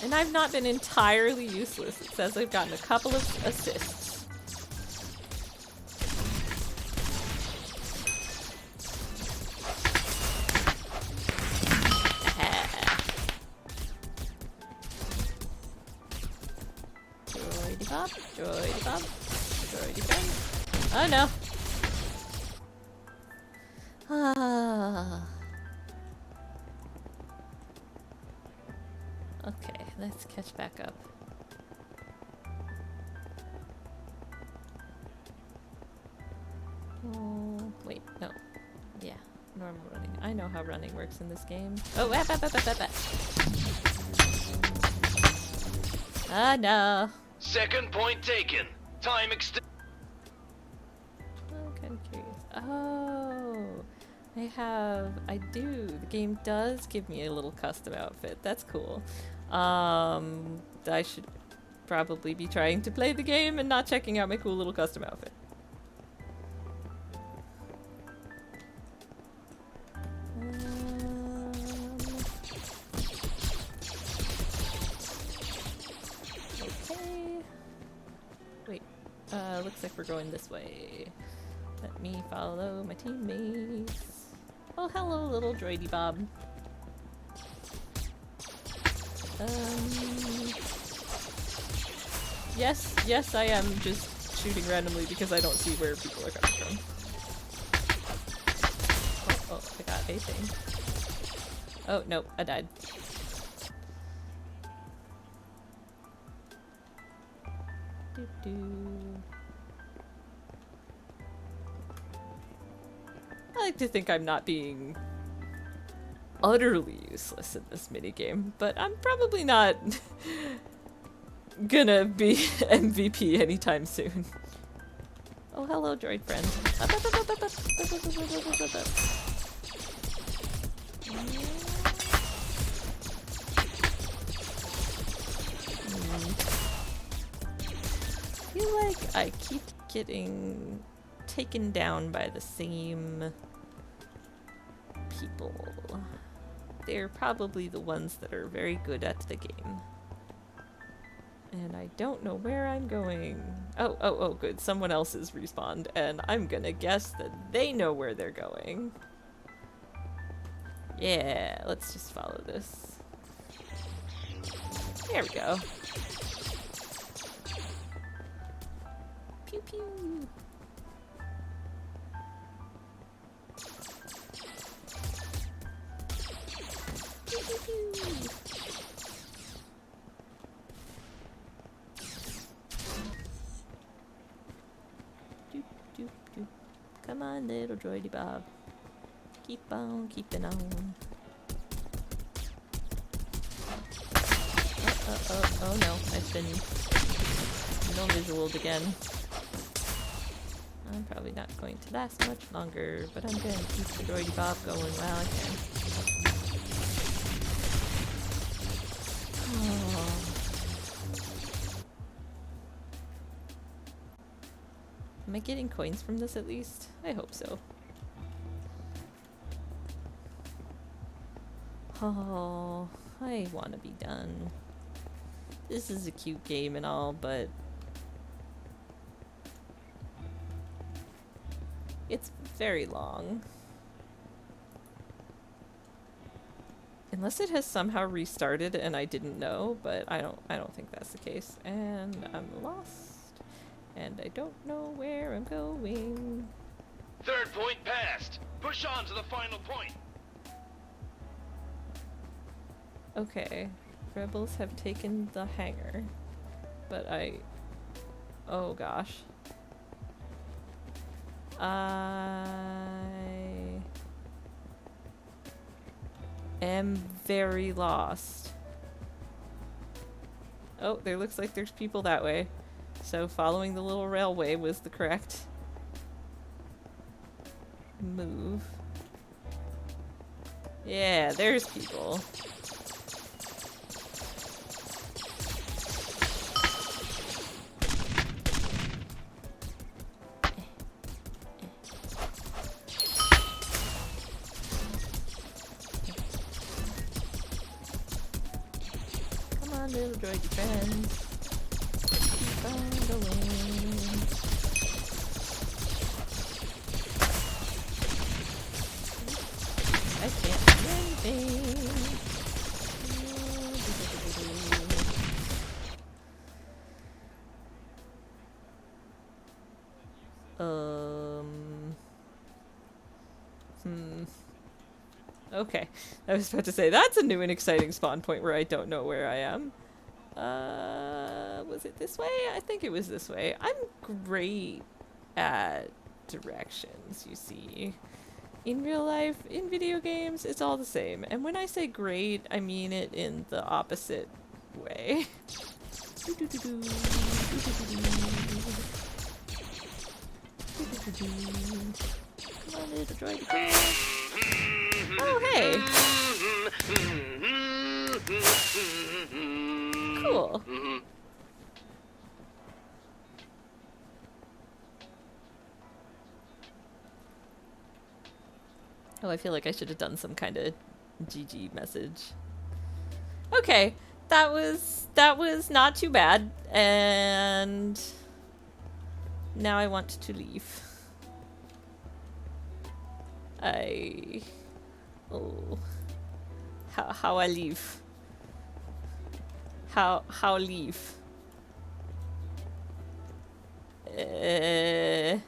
And I've not been entirely useless. It says I've gotten a couple of assists. Droidy Bob. Droidy friend. Oh no. Ah. Okay, let's catch back up. Oh, wait, no. Yeah, normal running. I know how running works in this game. Oh, ah, no. Second point taken. Time extended. I'm kind of curious. Oh, I do. The game does give me a little custom outfit. That's cool. I should probably be trying to play the game and not checking out my cool little custom outfit. Okay. Wait. Looks like we're going this way. Let me follow my teammates. Oh, hello, little droidy Bob. Yes, I am just shooting randomly because I don't see where people are coming from. Oh, I got a thing. Oh, no, I died. I like to think I'm not being utterly useless in this minigame, but I'm probably not gonna be MVP anytime soon. Oh, hello, droid friend. I feel like I keep getting taken down by the same people. They're probably the ones that are very good at the game. And I don't know where I'm going. Oh, good. Someone else is respawned, and I'm gonna guess that they know where they're going. Yeah, let's just follow this. There we go. Pew pew. Pew pew pew. Doop doop doop. Come on, little droidy Bob. Keep on keeping on. Oh no, I've been no visualed again. I'm probably not going to last much longer, but I'm going to keep the droidy Bob going while I can. Oh. Am I getting coins from this at least? I hope so. Oh, I want to be done. This is a cute game and all, but it's very long. Unless it has somehow restarted and I didn't know, but I don't think that's the case. And I'm lost. And I don't know where I'm going. Third point passed. Push on to the final point. Okay. Rebels have taken the hangar. But oh gosh. I am very lost. Oh, there looks like there's people that way. So following the little railway was the correct move. Yeah, there's people. Little droidy friends, keep on going. I can't do anything. Okay, I was about to say, that's a new and exciting spawn point where I don't know where I am. Was it this way? I think it was this way. I'm great at directions, you see. In real life, in video games, it's all the same. And when I say great, I mean it in the opposite way. Come on, little droid girl. Oh, hey! Cool. Oh, I feel like I should have done some kind of GG message. Okay, that was not too bad, and now I want to leave. How I leave? How leave? I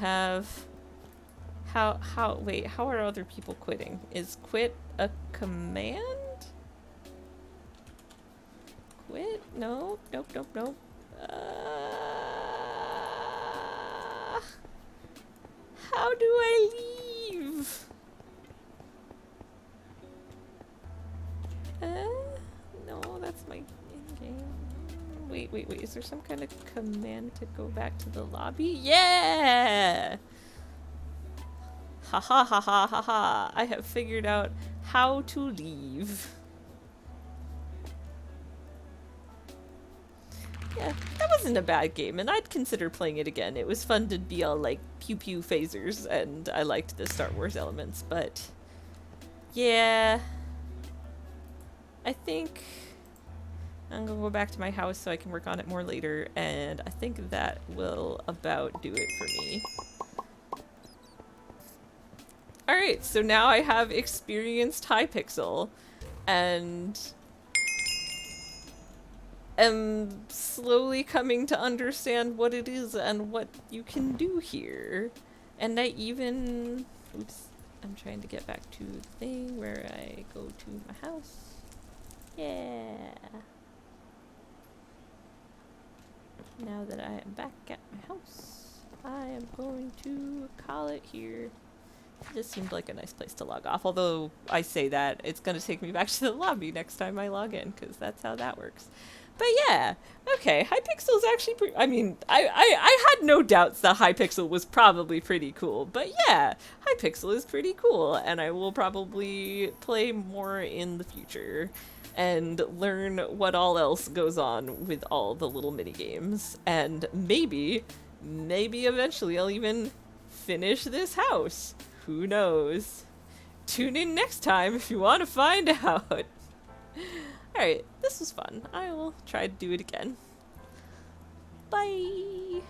have wait, how are other people quitting? Is quit a command? Quit? No, nope. How do I leave? No, that's my in-game. Wait, is there some kind of command to go back to the lobby? Yeah! Ha ha ha ha ha ha! I have figured out how to leave. Yeah, that wasn't a bad game, and I'd consider playing it again. It was fun to be all, like, pew-pew phasers, and I liked the Star Wars elements, but yeah, I think I'm gonna go back to my house so I can work on it more later, and I think that will about do it for me. Alright, so now I have experienced Hypixel, and am slowly coming to understand what it is and what you can do here. And I even... Oops. I'm trying to get back to the thing where I go to my house. Yeah. Now that I am back at my house, I am going to call it here. This seemed like a nice place to log off, although I say that, it's going to take me back to the lobby next time I log in, because that's how that works. But yeah, okay, Hypixel is actually I mean, I had no doubts that Hypixel was probably pretty cool, but yeah, Hypixel is pretty cool, and I will probably play more in the future and learn what all else goes on with all the little mini-games, and maybe eventually I'll even finish this house. Who knows? Tune in next time if you want to find out. Alright, this was fun. I will try to do it again. Bye!